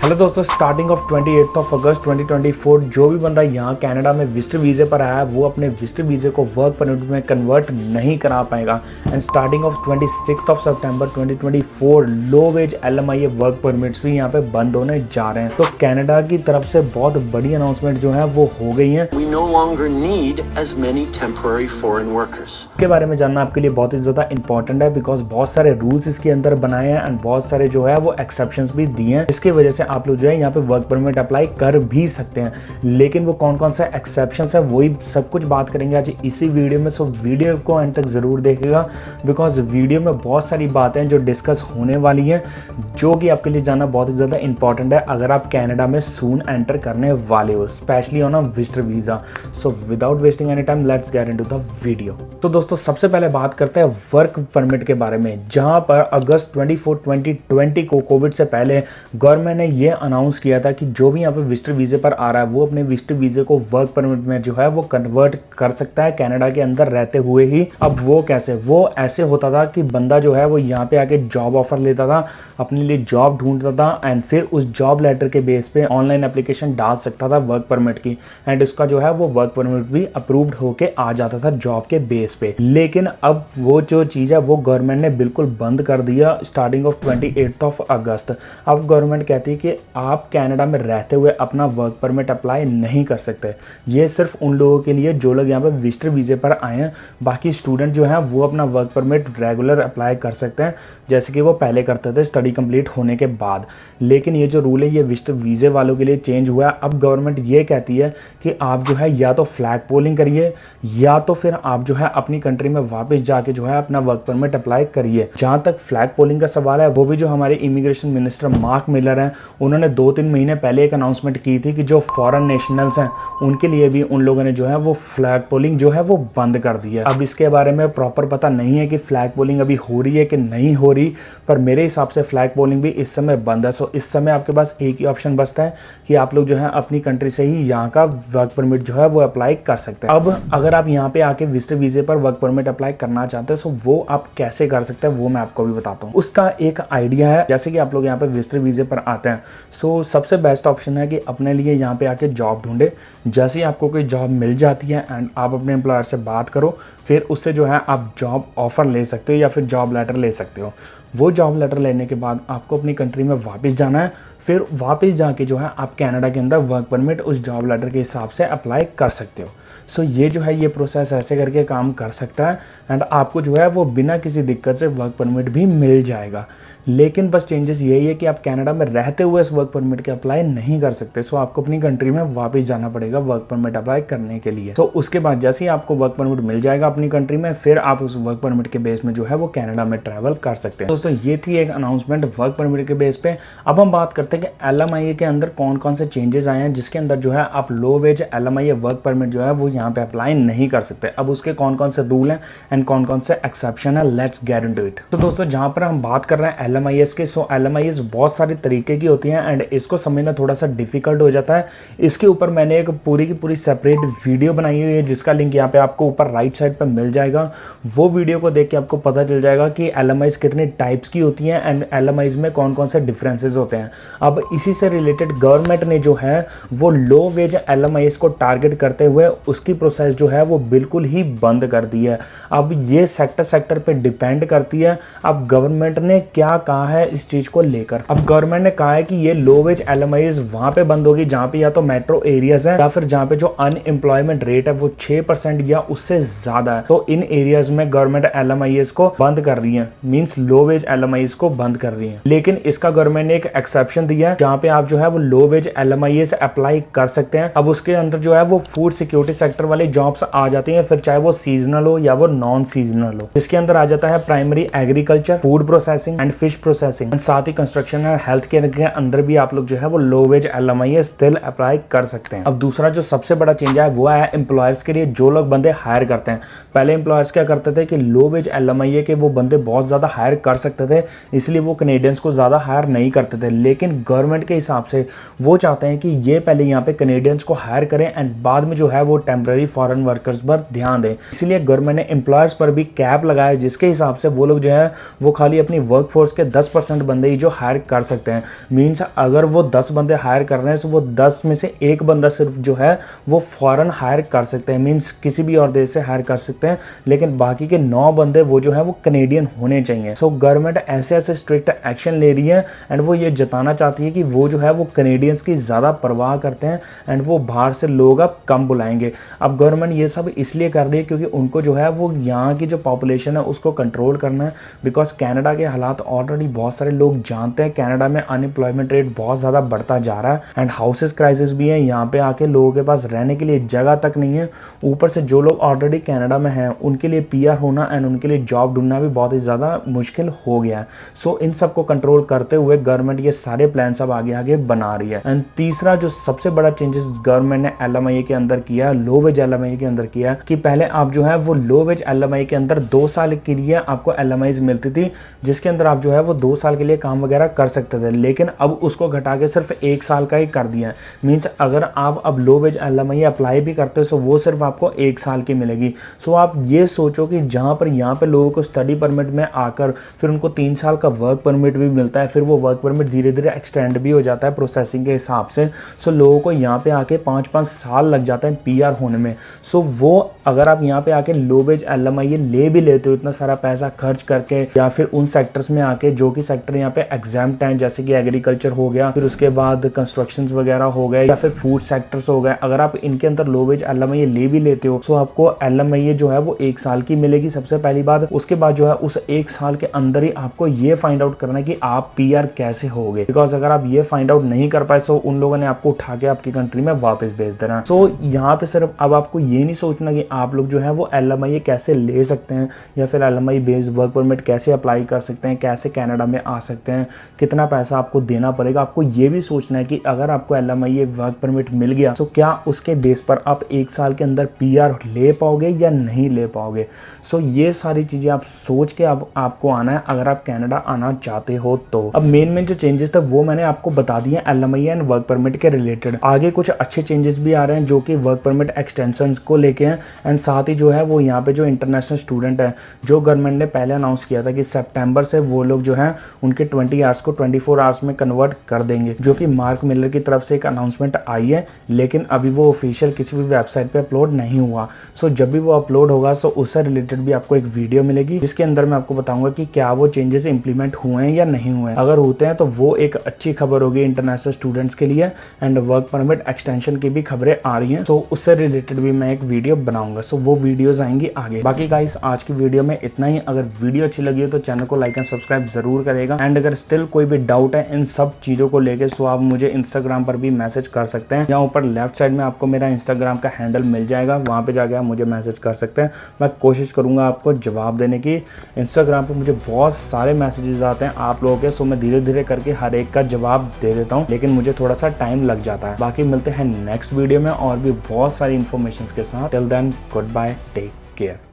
Hello दोस्तों, starting of 28 अगस्त 2024 जो भी बंदा यहाँ कनाडा में विजिटर वीज़े पर आया है वो अपने विजिटर वीज़े को वर्क परमिट में कन्वर्ट नहीं करा पाएगा। And starting of 26 September 2024 low wage LMIA work permits भी यहाँ पे बंद होने जा रहे हैं। तो कनाडा की तरफ से बहुत बड़ी अनाउंसमेंट जो है वो हो गई है। We no longer need as many temporary foreign workers. के बारे में जानना आपके लिए बहुत ही ज़्यादा इंपॉर्टेंट है बिकॉज बहुत सारे रूल्स इसके अंदर बनाए हैं एंड बहुत सारे जो है वो एक्सेप्शंस भी दिए हैं, इसकी वजह से आप लोग जो है यहाँ पे वर्क परमिट अप्लाई कर भी सकते हैं। लेकिन वो कौन कौन सा एक्सेप्शंस है वही सब कुछ बात करेंगे आज इसी वीडियो में। सो वीडियो को एंड तक ज़रूर देखेगा बिकॉज वीडियो में बहुत सारी बातें जो डिस्कस होने वाली हैं जो कि आपके लिए जानना बहुत ही ज़्यादा इंपॉर्टेंट है अगर आप कनाडा में सून एंटर करने वाले हो, specially on a visitor visa. So without wasting any time let's get into the video. तो दोस्तों सबसे पहले बात करते हैं वर्क परमिट के बारे में, जहां पर अगस्त 24, 2020 को कोविड से पहले गवर्नमेंट ने ये अनाउंस किया था कि जो भी यहाँ पे विजिटर वीज़े पर आ रहा है वो अपने विजिटर वीज़े को वर्क परमिट में जो है वो कन्वर्ट कर सकता है कनाडा के अंदर रहते हुए ही। अब वो कैसे, वो ऐसे होता था कि बंदा जो है वो यहाँ पे आके जॉब ऑफर लेता था, अपने लिए जॉब ढूंढता था एंड फिर उस जॉब लेटर के बेस पे ऑनलाइन एप्लीकेशन डाल सकता था वर्क परमिट की एंड उसका जो है वो वर्क परमिट भी अप्रूव्ड होके आ जाता था जॉब के बेस पे। लेकिन अब वो जो चीज़ है वो गवर्नमेंट ने बिल्कुल बंद कर दिया स्टार्टिंग ऑफ 28 अगस्त। अब गवर्नमेंट कहती है कि आप कनाडा में रहते हुए अपना वर्क परमिट अप्लाई नहीं कर सकते। ये सिर्फ उन लोगों के लिए जो लोग यहाँ पे विजिटर वीज़े पर आए हैं, बाकी स्टूडेंट जो हैं वो अपना वर्क परमिट रेगुलर अप्लाई कर सकते हैं जैसे कि वो पहले करते थे स्टडी कंप्लीट होने के बाद। लेकिन ये जो रूल है ये विजिटर वीज़े वालों के लिए चेंज हुआ है। अब गवर्नमेंट ये कहती है कि आप जो है या तो फ्लैग पोलिंग करिए या तो फिर आप जो है अपनी कंट्री में वापस जाके जो है अपना वर्क परमिट अप्लाई करिए। जहां तक फ्लैग पोलिंग का सवाल है वो भी जो हमारे इमिग्रेशन मिनिस्टर मार्क मिलर हैं उन्होंने 2-3 महीने पहले एक अनाउंसमेंट की थी कि जो फॉरेन नेशनल्स हैं उनके लिए भी उन लोगों ने जो है वो फ्लैग पोलिंग जो है वो बंद कर दी है। अब इसके बारे में प्रॉपर पता नहीं है कि फ्लैग पोलिंग अभी हो रही है कि नहीं हो रही, पर मेरे हिसाब से फ्लैग पोलिंग भी इस समय बंद है। सो इस समय आपके पास एक ही ऑप्शन बचता है कि आप लोग जो है अपनी कंट्री से ही यहाँ का वर्क परमिट जो है वो अप्लाई कर सकते हैं। अब अगर आप यहाँ पे आके विजिटर वीज़े पर वर्क परमिट अप्लाई करना चाहते हैं तो वो आप कैसे कर सकते हैं वो मैं आपको भी बताता हूँ। उसका एक आइडिया है, जैसे कि आप लोग यहाँ पे विजिटर वीज़े पर आते हैं सो सबसे बेस्ट ऑप्शन है कि अपने लिए यहाँ पे आके जॉब ढूंढे। जैसे ही आपको कोई जॉब मिल जाती है एंड आप अपने एम्प्लॉयर से बात करो, फिर उससे जो है आप जॉब ऑफर ले सकते हो या फिर जॉब लेटर ले सकते हो। वो जॉब लेटर लेने के बाद आपको अपनी कंट्री में वापस जाना है, फिर वापस जाके जो है आप कनाडा के अंदर वर्क परमिट उस जॉब लेटर के हिसाब से अप्लाई कर सकते हो। सो ये जो है ये प्रोसेस ऐसे करके काम कर सकता है एंड आपको जो है वो बिना किसी दिक्कत से वर्क परमिट भी मिल जाएगा। लेकिन बस चेंजेस यही है कि आप कनाडा में रहते हुए इस वर्क परमिट के अप्लाई नहीं कर सकते। सो आपको अपनी कंट्री में वापस जाना पड़ेगा वर्क परमिट अप्लाई करने के लिए। तो उसके बाद जैसे ही आपको वर्क परमिट मिल जाएगा अपनी कंट्री में, फिर आप उस वर्क परमिट के बेस में जो है वो कनाडा में ट्रैवल कर सकते हैं। दोस्तों ये थी एक अनाउंसमेंट वर्क परमिट के बेस पे। अब हम बात करते हैं कि LMIA के अंदर कौन कौन से चेंजेस आए हैं जिसके अंदर जो है आप लो वेज LMIA वर्क परमिट जो है वो यहाँ पे अप्लाई नहीं कर सकते। अब उसके कौन कौन से रूल हैं एंड कौन कौन से एक्सेप्शन है, लेट्स गेट इनटू इट। तो दोस्तों जहाँ पर हम बात कर रहे हैं LMIS के, सो LMIS बहुत सारे तरीके की होती हैं एंड इसको समझना थोड़ा सा डिफिकल्ट हो जाता है। इसके ऊपर मैंने एक पूरी की पूरी सेपरेट वीडियो बनाई हुई है जिसका लिंक यहाँ पे आपको ऊपर राइट साइड पे मिल जाएगा। वो वीडियो को देख के आपको पता चल जाएगा कि LMIS कितने टाइप्स की होती हैं एंड LMIS में कौन कौन से डिफरेंसेस होते हैं। अब इसी से रिलेटेड गवर्नमेंट ने जो है वो लो वेज LMIS को टारगेट करते हुए उसकी प्रोसेस जो है वो बिल्कुल ही बंद कर दी है। अब ये सेक्टर पे डिपेंड करती है अब गवर्नमेंट ने क्या कहा है इस चीज को लेकर। अब गवर्नमेंट ने कहा है कि ये लो वेज LMIS वहां पे बंद होगी जहां पे या तो मेट्रो एरियाज हैं या फिर जहां पे जो अनएम्प्लॉयमेंट रेट है वो 6% या उससे ज्यादा है। तो इन एरियाज में गवर्नमेंट LMIS को बंद कर रही है, मींस लो वेज LMIS को बंद कर रही है। लेकिन इसका गवर्नमेंट ने एक एक्सेप्शन दिया है जहां पे आप जो है वो लो वेज LMIS अप्लाई कर सकते हैं। अब उसके अंदर जो है वो फूड सिक्योरिटी सेक्टर वाली जॉब्स आ जाती हैं, फिर चाहे वो सीजनल हो या वो नॉन सीजनल हो। इसके अंदर आ जाता है primary agriculture, food processing and fish processing, साथ ही कंस्ट्रक्शन और हेल्थ केयर के अंदर भी आप लोग जो है वो लो वेज LMIS स्टिल अप्लाई कर सकते हैं। अब दूसरा जो सबसे बड़ा चेंज है वो है एम्प्लॉयर्स के लिए, जो लोग बंदे हायर करते हैं। पहले एम्प्लॉयर्स क्या करते थे कि लो वेज LMIA के वो बंदे बहुत ज्यादा हायर कर सकते थे, इसलिए वो कनेडियंस को ज्यादा हायर नहीं करते थे। लेकिन गवर्नमेंट के हिसाब से वो चाहते हैं कि ये पहले यहाँ पे कनेडियंस को हायर करें एंड बाद में जो है वो टेम्पररी फॉरेन वर्कर्स पर ध्यान दें। इसीलिए गवर्नमेंट ने एम्प्लॉयर्स पर भी कैप लगाया, जिसके हिसाब से वो लोग जो है वो खाली अपनी वर्कफोर्स के 10% बंदे ही जो हायर कर सकते हैं। मीन्स अगर वो 10 बंदे हायर कर रहे हैं तो वो 10 में से एक बंदा सिर्फ जो है वो फॉरेन हायर कर सकते हैं, मीन्स किसी भी और देश से हायर कर सकते हैं, लेकिन बाकी के 9 बंदे वो जो है वो कनेडियन होने चाहिए। सो गवर्नमेंट ऐसे ऐसे स्ट्रिक्ट एक्शन ले रही है एंड वो ये जताना चाहती है कि वो जो है वो कनेडियंस की ज़्यादा परवाह करते हैं एंड वो बाहर से लोग अब कम बुलाएंगे। अब गवर्नमेंट ये सब इसलिए कर रही है क्योंकि उनको जो है वो यहाँ की जो पॉपुलेशन है उसको कंट्रोल करना है, बिकॉज कनाडा के हालात ऑलरेडी बहुत सारे लोग जानते हैं। कनाडा में अनएम्प्लॉयमेंट रेट बहुत ज़्यादा बढ़ता जा रहा है एंड हाउसेस क्राइसिस भी है, यहाँ पे आके लोगों के पास रहने के लिए जगह तक नहीं है। ऊपर से जो लोग ऑलरेडी कनाडा में हैं उनके लिए पीआर होना एंड उनके लिए जॉब ढूंढना भी बहुत ही ज़्यादा मुश्किल हो गया है। सो इन सब को कंट्रोल करते हुए गवर्नमेंट ये सारे प्लान सब आगे आगे बना रही है। एंड तीसरा जो सबसे बड़ा चेंजेस गवर्नमेंट ने LMIA के अंदर किया, लो वेज LMIA के अंदर किया, कि पहले आप जो है वो लो वेज LMIA के अंदर 2 साल के लिए आपको LMIs मिलती थी, जिसके अंदर आप जो है वो 2 साल के लिए काम वगैरह कर सकते थे, लेकिन अब उसको घटा के सिर्फ 1 साल का ही कर दिया है। मीन्स अगर आप अब लो वेज LMIA अप्लाई भी करते हो तो वो सिर्फ आपको 1 साल की मिलेगी। सो आप ये सोचो कि जहाँ पर यहाँ पे लोगों को स्टडी परमिट में आकर फिर उनको 3 साल का वर्क परमिट भी मिलता है, फिर वो वर्क परमिट धीरे धीरे एक्सटेंड भी हो जाता है प्रोसेसिंग के हिसाब से। सो लोगों को यहाँ पे आके 5-5 साल लग जाता है PR होने में। सो वो अगर आप यहाँ पे आके लो वेज LMIA ले भी लेते हो इतना सारा पैसा खर्च करके, या फिर उन सेक्टर्स में आके जो कि सेक्टर यहाँ पे एग्जाम्प्ट हैं, जैसे कि एग्रीकल्चर हो गया, फिर उसके बाद कंस्ट्रक्शन वगैरह हो गए, या फिर फूड सेक्टर्स हो गए, अगर आप इनके अंदर लो वेज LMIA ले भी लेते हो तो आपको LMIA जो है वो 1 साल की मिलेगी सबसे पहली बात। उसके बाद जो है उस 1 साल के अंदर ही आपको ये फाइंड आउट करना है कि आप PR कैसे होगे, बिकॉज अगर आप ये फाइंड आउट नहीं कर पाए तो उन लोगों ने आपको उठा के आपकी कंट्री में वापस भेज देना। सो यहाँ पे सिर्फ अब आपको ये नहीं सोचना कि आप लोग जो है वो LMIA कैसे ले सकते हैं या फिर LMIA बेस्ड वर्क परमिट कैसे अप्लाई कर सकते हैं, कैसे कनाडा में आ सकते हैं, कितना पैसा आपको देना पड़ेगा। आपको ये भी सोचना है कि अगर आपको LMIA वर्क परमिट मिल गया तो क्या उसके बेस पर आप 1 साल के अंदर PR ले पाओगे या नहीं ले पाओगे। सो ये सारी चीज़ें आप सोच के अब आपको आना है अगर आप कनाडा आना चाहते हो तो। अब मेन जो चेंजेस थे वो मैंने आपको बता दिए LMIA एंड वर्क परमिट के रिलेटेड। आगे कुछ अच्छे चेंजेस भी आ रहे हैं जो कि वर्क परमिट एक्सटेंशंस को लेके हैं एंड साथ ही जो है वो यहाँ पे जो इंटरनेशनल स्टूडेंट है, जो गवर्नमेंट ने पहले अनाउंस किया था कि सितंबर से वो लोग जो है उनके 20 आवर्स को 24 आवर्स में कन्वर्ट कर देंगे, जो कि मार्क मिलर की तरफ से एक अनाउंसमेंट आई है, लेकिन अभी वो ऑफिशियल किसी भी वेबसाइट पे अपलोड नहीं हुआ। सो जब भी वो अपलोड होगा तो उससे रिलेटेड भी आपको एक वीडियो मिलेगी जिसके अंदर मैं आपको बताऊंगा कि क्या वो चेंजेस इंप्लीमेंट हुए हैं या नहीं हुए हैं। अगर होते हैं तो वो एक अच्छी खबर होगी इंटरनेशनल स्टूडेंट्स के लिए एंड वर्क परमिट एक्सटेंशन की भी खबरें आ रही हैं, तो उससे रिलेटेड भी मैं एक वीडियो बनाऊंगा। सो वो वीडियोस आएंगी आगे। बाकी गाइस आज की वीडियो में इतना ही। अगर वीडियो अच्छी लगी हो तो चैनल को लाइक एंड सब्सक्राइब जरूर करेगा एंड अगर स्टिल कोई भी डाउट है इन सब चीजों को लेके तो आप मुझे इंस्टाग्राम पर भी मैसेज कर सकते हैं। यहाँ ऊपर लेफ्ट साइड में आपको मेरा इंस्टाग्राम का हैंडल मिल जाएगा, वहाँ पे जाके आप मुझे मैसेज कर सकते हैं। मैं कोशिश करूंगा आपको जवाब देने की। इंस्टाग्राम पे मुझे बहुत सारे मैसेजेस आते हैं आप लोगों के, सो मैं धीरे धीरे करके हर एक का जवाब दे देता हूँ, लेकिन मुझे थोड़ा सा टाइम लग जाता है। बाकी मिलते हैं नेक्स्ट वीडियो में और भी बहुत सारी इन्फॉर्मेशन के साथ। Till then goodbye, take care.